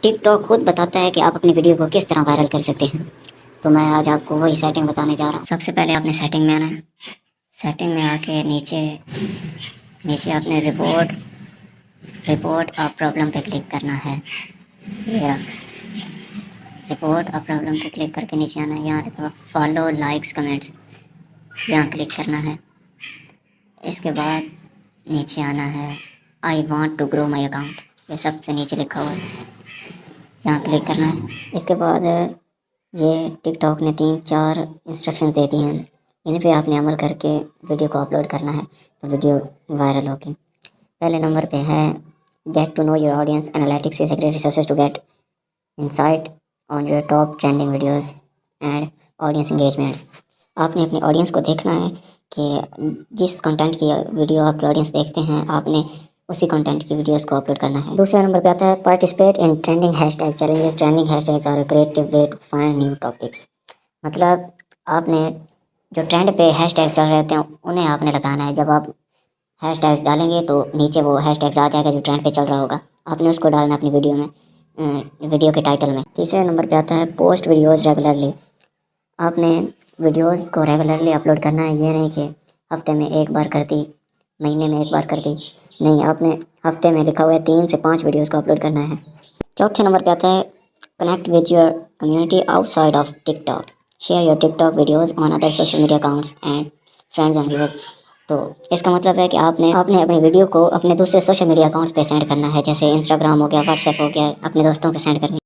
TikTok खुद बताता है कि आप अपनी वीडियो को किस तरह वायरल कर सकते हैं। तो मैं आज आपको वही सेटिंग बताने जा रहा हूँ। सबसे पहले आपने सेटिंग में आना है। सेटिंग में आके नीचे नीचे आपने रिपोर्ट और प्रॉब्लम पे क्लिक करना है। रिपोर्ट और प्रॉब्लम पे क्लिक करके नीचे आना है। यहाँ लिखा फॉलो लाइक्स कमेंट्स, यहाँ क्लिक करना है। इसके बाद नीचे आना है I want to grow my account, ये सबसे नीचे लिखा हुआ है, यहाँ क्लिक करना है। इसके बाद ये टिकटॉक ने 3-4 इंस्ट्रक्शन दे दी हैं, इन पे आपने अमल करके वीडियो को अपलोड करना है तो वीडियो वायरल होगी। पहले नंबर पे है get to know your audience analytics is a great resources to get insight on your top trending videos and audience engagements. आपने अपनी ऑडियंस को देखना है कि जिस कंटेंट की वीडियो आपके ऑडियंस देखते हैं आपने उसी कंटेंट की वीडियोस को अपलोड करना है। दूसरे नंबर पे आता है participate in trending hashtag challenges. Trending hashtags are a creative way to find new topics. मतलब आपने जो ट्रेंड पे हैशटैग्स चल रहे होते हैं उन्हें आपने लगाना है। जब आप हैशटैग्स डालेंगे तो नीचे वो हैशटैग्स आ जाएगा जो ट्रेंड पे चल रहा होगा, आपने उसको डालना अपनी वीडियो में, वीडियो के टाइटल में। तीसरे नंबर पे आता है पोस्ट वीडियोज़ रेगुलरली। आपने वीडियोस को रेगुलरली अपलोड करना है। ये नहीं कि हफ्ते में एक बार कर दी, महीने में एक बार कर दी, नहीं, आपने हफ्ते में लिखा हुआ है 3 से 5 वीडियोस को अपलोड करना है। चौथे नंबर पे आता है connect with your community outside of TikTok. Share your TikTok videos on other social media accounts and friends and viewers. तो इसका मतलब है कि आपने अपनी वीडियो को अपने दूसरे सोशल मीडिया अकाउंट्स पे सेंड करना है, जैसे इंस्टाग्राम हो गया, व्हाट्सएप हो गया, अपने दोस्तों को सेंड करनी।